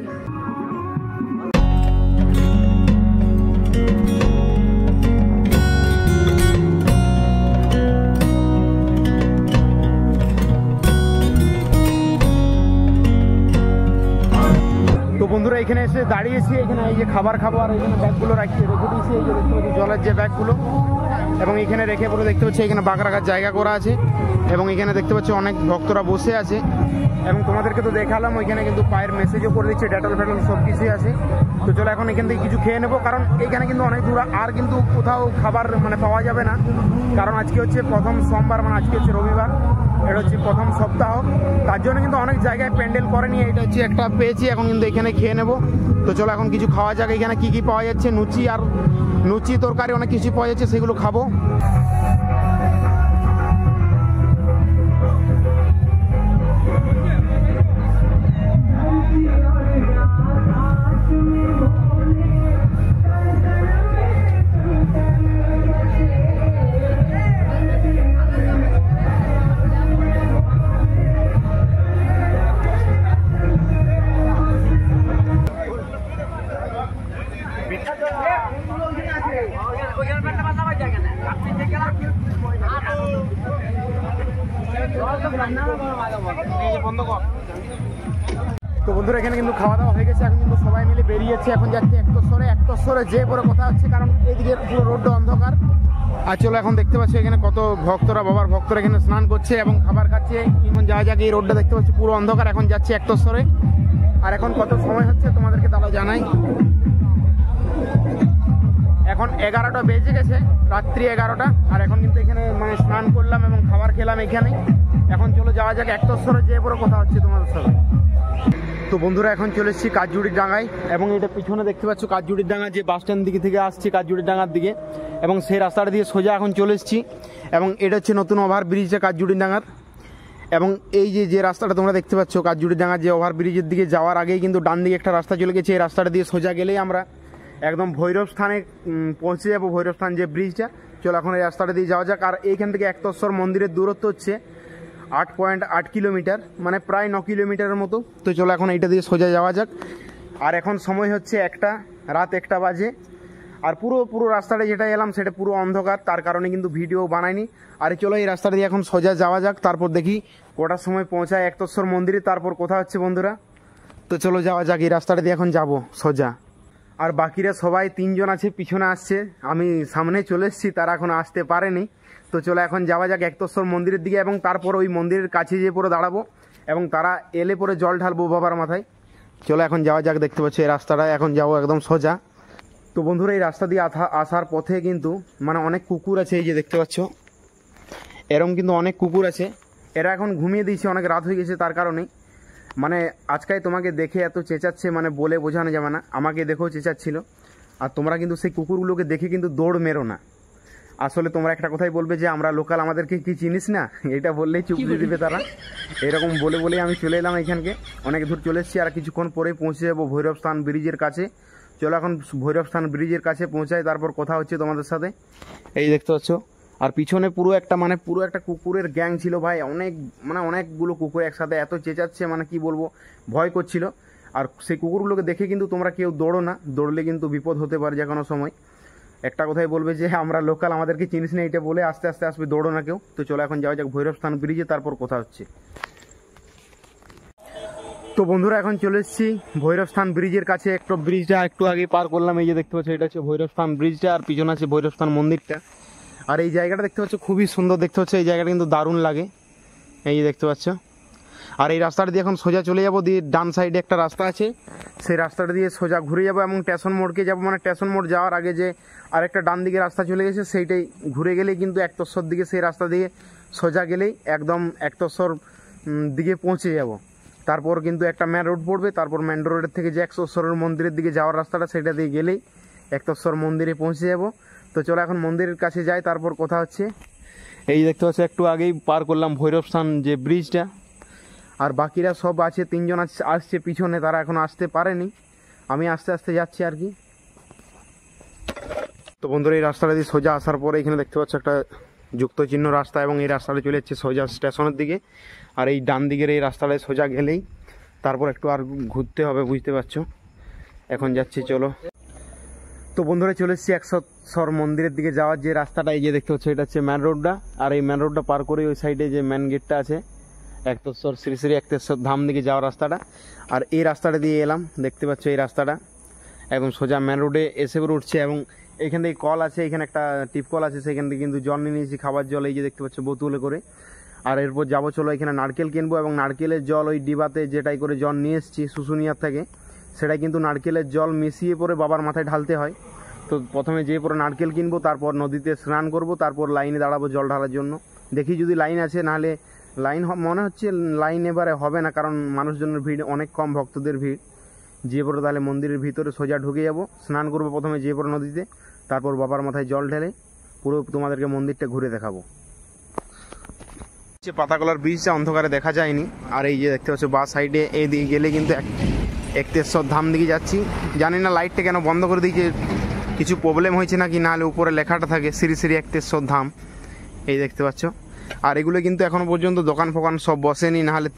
তো বন্ধুরা এখানে এসে দাঁড়িয়েছি, এখানে এই যে খাবার খাবো আর এখানে ব্যাগগুলো রেখে দিয়েছি। এই যে দেখতে পাচ্ছি জলের যে ব্যাগগুলো, এবং এখানে রেখে পরে দেখতে পাচ্ছি এখানে বাঘ রাখার জায়গা করা আছে। এবং এখানে দেখতে পাচ্ছি অনেক ভক্তরা বসে আছে। এবং তোমাদেরকে তো দেখালাম ওইখানে কিন্তু পায়ের মেসেজও করে দিচ্ছে, ডেটল ফেটল সব কিছুই আছে। তো চলো এখন এখান থেকে কিছু খেয়ে নেবো, কারণ এখানে কিন্তু অনেক দূর আর কিন্তু কোথাও খাবার মানে পাওয়া যাবে না, কারণ আজকে হচ্ছে প্রথম সোমবার, মানে আজকে হচ্ছে রবিবার, এটা হচ্ছে প্রথম সপ্তাহ। তার জন্য কিন্তু অনেক জায়গায় প্যান্ডেল করেনি, এটা হচ্ছে একটা পেয়েছি, এখন কিন্তু এখানে খেয়ে নেবো। তো চলো এখন কিছু খাওয়া যাক। এখানে কি কি পাওয়া যাচ্ছে, লুচি তরকারি অনেক কিছু পাওয়া যাচ্ছে, সেগুলো খাবো। তো বন্ধুরা এখানে কিন্তু খাওয়া দাওয়া হয়ে গেছে, এখন কিন্তু সবাই মিলে বেরিয়েছে, এখন যাচ্ছে একতস্বরে যে পরে কথা হচ্ছে, কারণ এইদিকে পুরো রোডটা অন্ধকার। আর চলো এখন দেখতে পাচ্ছি এখানে কত ভক্তরা, বাবার ভক্তরা এখানে স্নান করছে এবং খাবার খাচ্ছে। এখন যাওয়া যাক, এই রোডটা দেখতে পাচ্ছি পুরো অন্ধকার, এখন যাচ্ছে একতস্বরে। আর এখন কত সময় হচ্ছে তোমাদেরকে তারা জানাই, এখন 11টা বেজে গেছে, রাত্রি 11টা। আর এখন কিন্তু এখানে মানে স্নান করলাম এবং খাবার খেলাম এখানে। এখন চলো যাওয়া যাক একতস্বরে যে পরে কথা হচ্ছে তোমাদের সাথে। তো বন্ধুরা এখন চলে এসেছি কাঠজুড়ির ডাঙায়, এবং এটা পিছনে দেখতে পাচ্ছ কাঠজুড়ির ডাঙা, যে বাস স্ট্যান্ড দিকে থেকে আসছি কাঠজুড়ির ডাঙার দিকে, এবং সেই রাস্তাটা দিয়ে সোজা এখন চলে এসেছি। এবং এটা হচ্ছে নতুন ওভার ব্রিজটা কাঠজুড়ির ডাঙার। এবং এই যে রাস্তাটা তোমরা দেখতে পাচ্ছ কাঠজুড়ির ডাঙার যে ওভার ব্রিজের দিকে যাওয়ার আগেই কিন্তু ডান দিকে একটা রাস্তা চলে গেছে, এই রাস্তাটা দিয়ে সোজা গেলেই আমরা একদম ভৈরব স্থানে পৌঁছে যাবো, ভৈরব স্থান যে ব্রিজটা। চলো এখন এই রাস্তাটা দিয়ে যাওয়া যাক। আর এইখান থেকে একতস্বর মন্দিরের দূরত্ব হচ্ছে 8.8 কিলোমিটার, মানে প্রায় 9 কিলোমিটারের মতো। তো চলো এখন এইটা দিয়ে সোজা যাওয়া যাক। আর এখন সময় হচ্ছে রাত 1টা বাজে। আর পুরো রাস্তাটা যেটা এলাম সেটা পুরো অন্ধকার, তার কারণে কিন্তু ভিডিও বানাইনি। আর চলো এই রাস্তাটা দিয়ে এখন সোজা যাওয়া যাক, তারপর দেখি কটার সময় পৌঁছায় একতস্বর মন্দিরে, তারপর কোথা হচ্ছে বন্ধুরা। তো চলো যাওয়া যাক, এই রাস্তাটা দিয়ে এখন যাবো সোজা। আর বাকিরা সবাই 3 জন আছে, পিছনে আসছে, আমি সামনে চলে এসেছি, তারা এখন আসতে পারেনি। তো চলো এখন যাওয়া যাক একতস্বর মন্দিরের দিকে, এবং তারপর ওই মন্দিরের কাছে যেয়ে পরে দাঁড়াবো, এবং তারা এলে পরে জল ঢালবো বাবার মাথায়। চলো এখন যাওয়া যাক। দেখতে পাচ্ছি এই রাস্তাটা এখন যাবো একদম সোজা। তো বন্ধুরা এই রাস্তা দিয়ে আসার পথে কিন্তু মানে অনেক কুকুর আছে, এই যে দেখতে পাচ্ছ এরকম কিন্তু অনেক কুকুর আছে। এরা এখন ঘুমিয়ে দিয়েছে, অনেক রাত হয়ে গেছে, তার কারণেই মানে আজকাল তোমাকে দেখে এত চেঁচাচ্ছে, মানে বলে বোঝানো যাবে না। আমাকে দেখেও চেঁচাচ্ছিল। আর তোমরা কিন্তু সেই কুকুরগুলোকে দেখে কিন্তু দৌড় মেরো না। আসলে তোমরা একটা কথাই বলবে যে আমরা লোকাল, আমাদেরকে কি চিনিস না, এটা বললেই চুপ দিয়ে দিবে তারা। এরকম বলেই আমি চলে এলাম এখানকে, অনেক দূর চলে এসেছি। আর কিছুক্ষণ পরেই পৌঁছে যাবো ভৈরব স্থান ব্রিজের কাছে। চলো এখন ভৈরব স্থান ব্রিজের কাছে পৌঁছাই, তারপর কথা হচ্ছে তোমাদের সাথে। এই দেখতে পাচ্ছ, আর পিছনে পুরো একটা কুকুরের গ্যাং ছিল ভাই, অনেকগুলো কুকুর একসাথে, এত চেঁচাচ্ছে মানে কি বলবো, ভয় করছিল। আর সেই কুকুরগুলোকে দেখে কিন্তু তোমরা কেউ দৌড়ো না, দৌড়লে কিন্তু বিপদ হতে পারে যে কোনো সময়। একটা কথাই বলবে যে আমরা লোকাল, আমাদেরকে চিনিস না, এটা বলে আস্তে আস্তে আসবে, দৌড়ো না কেউ। তো চলো এখন যাওয়া যাক ভৈরবস্থান ব্রিজে, তারপর কথা হচ্ছে। তো বন্ধুরা এখন চলে এসেছি ভৈরবস্থান ব্রিজের কাছে। একটু ব্রিজটা একটু আগে পার করলাম, এই যে দেখতে পাচ্ছ এটা হচ্ছে ভৈরবস্থান ব্রিজটা, আর পিছনে আছে ভৈরবস্থান মন্দিরটা। আর এই জায়গাটা দেখতে পাচ্ছ খুবই সুন্দর দেখতে হচ্ছে, এই জায়গাটা কিন্তু দারুণ লাগে, এই যে দেখতে পাচ্ছ। আর এই রাস্তাটা দিয়ে এখন সোজা চলে যাবো, দিয়ে ডান সাইডে একটা রাস্তা আছে, সেই রাস্তাটা দিয়ে সোজা ঘুরে যাবো এবং স্টেশন মোড়কে যাবো। মানে স্টেশন মোড় যাওয়ার আগে যে আরেকটা ডান দিকে রাস্তা চলে গেছে, সেইটাই ঘুরে গেলেই কিন্তু একতশ্বর দিকে, সেই রাস্তা দিয়ে সোজা গেলেই একদম একতশ্বর দিকে পৌঁছে যাব। তারপর কিন্তু একটা মেন রোড পড়বে, তারপর মেন রোডের থেকে যে একতশ্বরের মন্দিরের দিকে যাওয়ার রাস্তাটা, সেটা দিয়ে গেলেই একতশ্বর মন্দিরে পৌঁছে যাব। তো চলো এখন মন্দিরের কাছে যাই, তারপর কথা হচ্ছে। এই দেখতে পাচ্ছি একটু আগেই পার করলাম ভৈরবস্থান যে ব্রিজটা, আর বাকিরা সব আছে, 3 জন আসছে পিছনে, তারা এখন আসতে পারেনি, আমি আস্তে আস্তে যাচ্ছি আর কি। তো বন্ধুরা এই রাস্তাটা দিয়ে সোজা আসার পরে এখানে দেখতে পাচ্ছ একটা যুক্ত চিহ্ন রাস্তা, এবং এই রাস্তাটা চলে যাচ্ছে সোজা স্টেশনের দিকে। আর এই ডান দিকের এই রাস্তাটায় সোজা গেলেই তারপর একটু আর ঘুরতে হবে, বুঝতে পারছো। এখন যাচ্ছি, চলো। তো বন্ধুরা চলে এসেছি একতশ্বর মন্দিরের দিকে যাওয়ার যে রাস্তাটা, এই যে দেখতে পাচ্ছ এটা হচ্ছে মেন রোডটা। আর এই মেন রোডটা পার করে ওই সাইডে যে মেন গেটটা আছে, একতশ্বর শ্রী শ্রী একতেশ্বর ধাম দিকে যাওয়ার রাস্তাটা। আর এই রাস্তাটা দিয়ে এলাম, দেখতে পাচ্ছ এই রাস্তাটা একদম সোজা মেন রোডে এসে পরে উঠছে। এবং এখান থেকে কল আছে, এখানে একটা টিপ কল আছে, সেখান থেকে কিন্তু জল নিয়ে নিয়েছি, খাবার জল, এই যে দেখতে পাচ্ছ বোতলে করে। আর এরপর যাবো, চলো এখানে নারকেল কিনবো, এবং নারকেলের জল ওই ডিবাতে যেটাই করে জল নিয়ে এসেছি শুশুনিয়ার থেকে, সেটাই কিন্তু নারকেলের জল মিশিয়ে পরে বাবার মাথায় ঢালতে হয়। তো প্রথমে যেয়ে পরে নারকেল কিনবো, তারপর নদীতে স্নান করব, তারপর লাইনে দাঁড়াবো জল ঢালার জন্য। দেখি যদি লাইন আছে, নাহলে লাইন মনে হচ্ছে লাইন এবারে হবে না, কারণ মানুষজনের ভিড় অনেক কম, ভক্তদের ভিড়। যেয়ে পরে তাহলে মন্দিরের ভিতরে সোজা ঢুকে যাব, স্নান করবো প্রথমে যেয়ে পরে নদীতে, তারপর বাবার মাথায় জল ঢেলে পুরো তোমাদেরকে মন্দিরটা ঘুরে দেখাবো। পাতাকলার ব্রিজটা অন্ধকারে দেখা যায়নি। আর এই যে দেখতে পাচ্ছ বা সাইডে এই দিকে গেলে কিন্তু একতেশ্বর ধাম দিকে যাচ্ছি। জানি না লাইটটা কেন বন্ধ করে দিয়েছে, কিছু প্রবলেম হয়েছে নাকি, নাহলে উপরে লেখাটা থাকে শ্রী শ্রী একতেশ্বর ধাম, এই দেখতে পাচ্ছ। আর এগুলো কিন্তু এখনও পর্যন্ত দোকান ফোকান সব বসেনি, নাহলে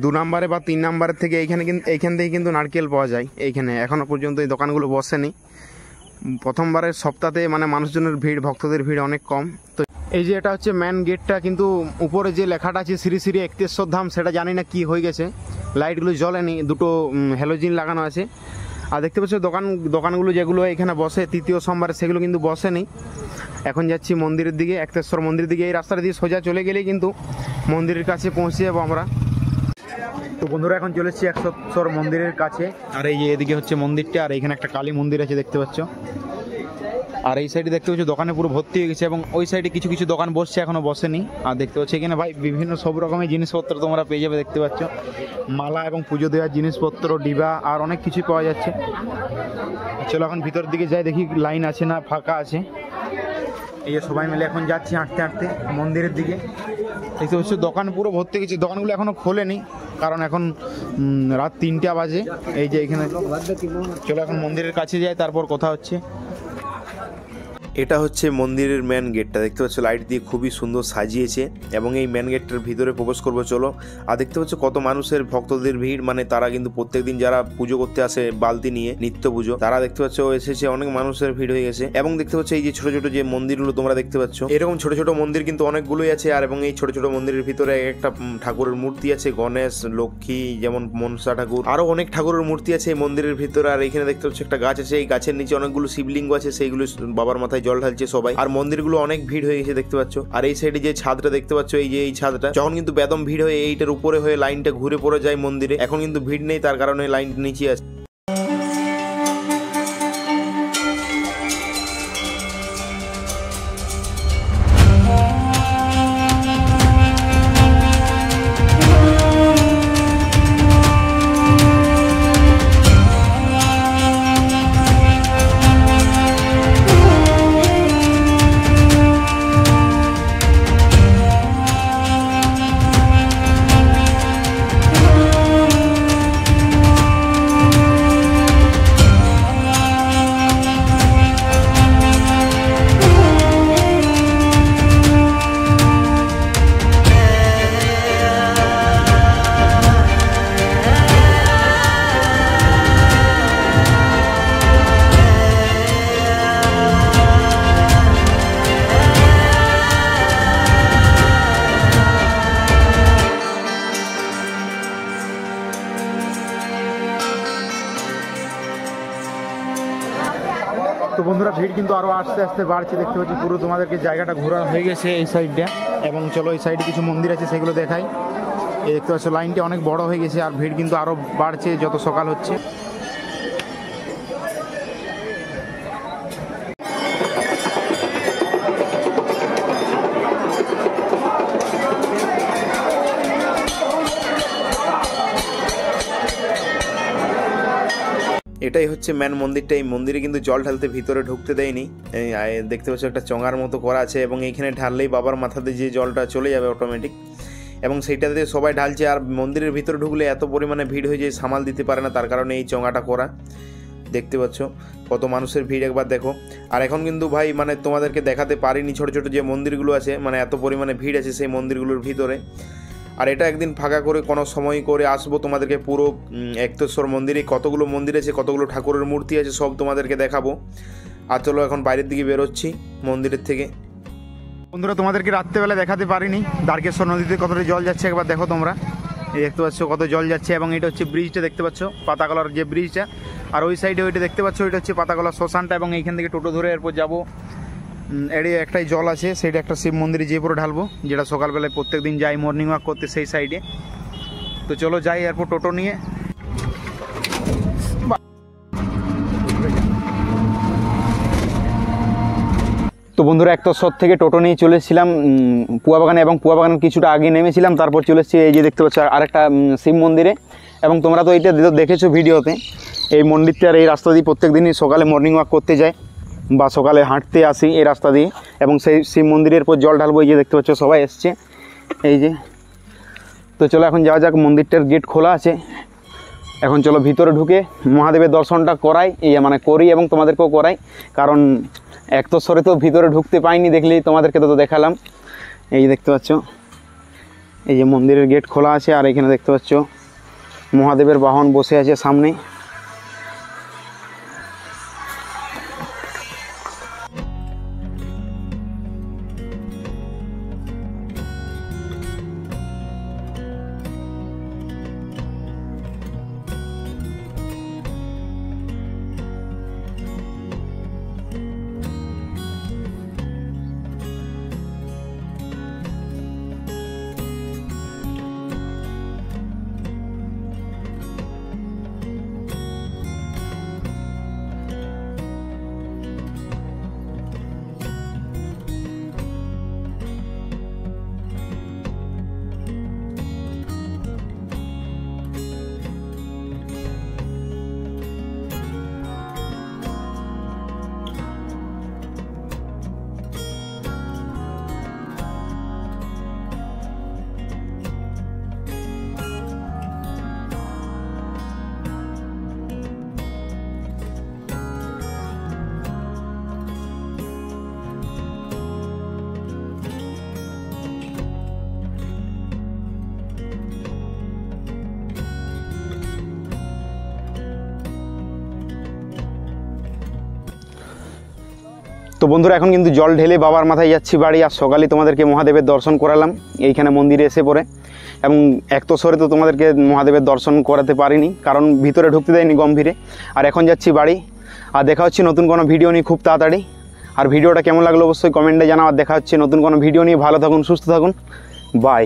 2 নম্বরে বা 3 নম্বরের থেকে এইখান থেকে কিন্তু নারকেল পাওয়া যায়। এইখানে এখনও পর্যন্ত এই দোকানগুলো বসেনি। প্রথমবারের সপ্তাহে মানে মানুষজনের ভিড়, ভক্তদের ভিড় অনেক কম। তো এই যে এটা হচ্ছে মেন গেটটা, কিন্তু উপরে যে লেখাটা আছে শ্রী শ্রী একতেশ্বর ধাম, সেটা জানি না কি হয়ে গেছে, লাইটগুলো জ্বলেনি, 2টো হ্যালোজিন লাগানো আছে। আর দেখতে পাচ্ছ দোকানগুলো যেগুলো এখানে বসে তৃতীয় সোমবারে, সেগুলো কিন্তু বসেনি। এখন যাচ্ছি মন্দিরের দিকে, একতেশ্বর মন্দিরের দিকে। এই রাস্তাটা দিয়ে সোজা চলে গেলেই কিন্তু মন্দিরের কাছে পৌঁছে যাবো আমরা। তো বন্ধুরা এখন চলে এসেছি একতেশ্বর মন্দিরের কাছে। আর এই যে এদিকে হচ্ছে মন্দিরটা, আর এখানে একটা কালী মন্দির আছে দেখতে পাচ্ছ। আর এই সাইডে দেখতে পাচ্ছ দোকানে পুরো ভর্তি হয়ে গেছে, এবং ওই সাইডে কিছু কিছু দোকান বসছে, এখনো বসেনি। আর দেখতে পাচ্ছ এখানে ভাই বিভিন্ন সব রকমের জিনিসপত্র তোমরা পেয়ে যাবে, দেখতে পাচ্ছ মালা এবং পুজো দেওয়ার জিনিসপত্র, ডিবা, আর অনেক কিছুই পাওয়া যাচ্ছে। চলো এখন ভিতর দিকে যাই, দেখি লাইন আছে না ফাঁকা আছে। এই যে সবাই মিলে এখন যাচ্ছি হাঁটতে হাঁটতে মন্দিরের দিকে। দেখতে পাচ্ছ দোকান পুরো ভর্তি গেছে, দোকানগুলো এখনো খোলেনি, কারণ এখন রাত 3টা বাজে। এই যে এখানে, চলো এখন মন্দিরের কাছে যাই, তারপর কথা হচ্ছে। এটা হচ্ছে মন্দিরের মেন গেটটা, দেখতে পাচ্ছ লাইট দিয়ে খুবই সুন্দর সাজিয়েছে, এবং এই মেন গেটটার ভিতরে প্রবেশ করবো, চলো। আর দেখতে পাচ্ছ কত মানুষের, ভক্তদের ভিড়, মানে তারা কিন্তু প্রত্যেকদিন যারা পুজো করতে আসে বালতি নিয়ে, নিত্য পুজো, তারা দেখতে পাচ্ছ এসেছে, অনেক মানুষের ভিড় হয়ে গেছে। এবং দেখতে পাচ্ছ এই যে ছোট ছোট যে মন্দিরগুলো তোমরা দেখতে পাচ্ছ, এরকম ছোট ছোট মন্দির কিন্তু অনেকগুলোই আছে। আর এবং এই ছোট ছোট মন্দিরের ভিতরে একটা ঠাকুরের মূর্তি আছে, গণেশ, লক্ষ্মী, যেমন মনসা ঠাকুর, আরো অনেক ঠাকুরের মূর্তি আছে এই মন্দিরের ভিতরে। আর এখানে দেখতে পাচ্ছ একটা গাছ আছে, এই গাছের নিচে অনেকগুলো শিবলিঙ্গ আছে, সেইগুলো বাবার মাথায় জল ঢালছে সবাই। আর মন্দিরগুলো অনেক ভিড় হয়ে গেছে দেখতে পাচ্ছ। আর এই সাইডে যে ছাদটা দেখতে পাচ্ছ, এই যে এই ছাদটা যখন কিন্তু বেদম ভিড় হয়ে এইটার উপরে হয়ে লাইনটা ঘুরে পড়ে যায় মন্দিরে, এখন কিন্তু ভিড় নেই, তার কারণে লাইনটা নিচে আছে। তো বন্ধুরা ভিড় কিন্তু আরও আস্তে আস্তে বাড়ছে, দেখতে পাচ্ছি পুরো তোমাদেরকে জায়গাটা ঘোরা হয়ে গেছে এই সাইডটা। এবং চলো এই সাইডে কিছু মন্দির আছে সেগুলো দেখাই। এই দেখতে পাচ্ছ লাইনটা অনেক বড় হয়ে গেছে আর ভিড় কিন্তু আরও বাড়ছে যত সকাল হচ্ছে। এটাই হচ্ছে মেন মন্দিরটা। এই মন্দিরে কিন্তু জল ঢালতে ভিতরে ঢুকতে দেয়নি। দেখতে পাচ্ছ একটা চঙার মতো করা আছে এবং এইখানে ঢাললেই বাবার মাথাতে যে জলটা চলে যাবে অটোমেটিক, এবং সেইটাতে সবাই ঢালছে। আর মন্দিরের ভিতরে ঢুকলে এত পরিমাণে ভিড় হয়ে যায় সামাল দিতে পারে না, তার কারণে এই চঙাটা করা। দেখতে পাচ্ছ কত মানুষের ভিড়, একবার দেখো। আর এখন কিন্তু ভাই মানে তোমাদেরকে দেখাতে পারিনি ছোটো ছোটো যে মন্দিরগুলো আছে, মানে এত পরিমাণে ভিড় আছে সেই মন্দিরগুলোর ভিতরে। আর এটা একদিন ফাঁকা করে কোনো সময় করে আসবো, তোমাদেরকে পুরো একতেশ্বর মন্দিরে কতগুলো মন্দির আছে, কতগুলো ঠাকুরের মূর্তি আছে সব তোমাদেরকে দেখাবো। আর চলো এখন বাইরের দিকে বেরোচ্ছি মন্দিরের থেকে। বন্ধুরা তোমাদেরকে রাত্রেবেলা দেখাতে পারিনি, দ্বারকেশ্বর নদীতে কতটা জল যাচ্ছে একবার দেখো তোমরা। এই দেখতে পাচ্ছ কত জল যাচ্ছে, এবং এটা হচ্ছে ব্রিজটা দেখতে পাচ্ছ, পাতাকলার যে ব্রিজটা। আর ওই সাইডে ওইটা দেখতে পাচ্ছ, ওইটা হচ্ছে পাতাকলা শ্মশানটা। এবং এইখান থেকে টোটো ধরে এরপর যাবো, এড়িয়ে একটাই জল আছে, সেইটা একটা শিব মন্দিরে যেয়ে পরে ঢালবো, যেটা সকালবেলায় প্রত্যেক দিন যাই মর্নিং ওয়াক করতে সেই সাইডে। তো চলো যাই এরপর টোটো নিয়ে। তো বন্ধুরা একতেশ্বর থেকে টোটো নিয়ে চলে এসেছিলাম পুয়াবাগানে, এবং পুয়াবাগানের কিছুটা আগে নেমেছিলাম, তারপর চলে এসেছি এই যে দেখতে পাচ্ছ আরেকটা শিব মন্দিরে। এবং তোমরা তো এইটা দেখেছো ভিডিওতে, এই মন্দিরটার এই রাস্তা দিয়ে প্রত্যেক দিনই সকালে মর্নিং ওয়াক করতে যায় বা সকালে হাঁটতে আসি এই রাস্তা দিয়ে। এবং সেই শিব মন্দিরের পর জল ঢালবো, এই যে দেখতে পাচ্ছ সবাই এসছে এই যে। তো চলো এখন যাওয়া যাক, মন্দিরটার গেট খোলা আছে। এখন চলো ভিতরে ঢুকে মহাদেবের দর্শনটা করাই, এই মানে করি এবং তোমাদেরকেও করাই, কারণ একতেশ্বরে তো ভিতরে ঢুকতে পাইনি, দেখলেই তোমাদেরকে তো দেখালাম। এই দেখতে পাচ্ছ এই যে মন্দিরের গেট খোলা আছে, আর এখানে দেখতে পাচ্ছ মহাদেবের বাহন বসে আছে সামনে। তো বন্ধুরা এখন কিন্তু জল ঢেলে বাবার মাথায় যাচ্ছি বাড়ি। আর সকালে তোমাদেরকে মহাদেবের দর্শন করালাম এইখানে মন্দিরে এসে পড়ে। এবং একতেশ্বরে তো তোমাদেরকে মহাদেবের দর্শন করাতে পারিনি, কারণ ভিতরে ঢুকতে দেয়নি গম্ভীরে। আর এখন যাচ্ছি বাড়ি, আর দেখা হচ্ছে নতুন কোনো ভিডিও নিয়ে খুব তাড়াতাড়ি। আর ভিডিওটা কেমন লাগলো অবশ্যই কমেন্টে জানাও। আর দেখা হচ্ছে নতুন কোনো ভিডিও নিয়ে। ভালো থাকুন, সুস্থ থাকুন, বাই।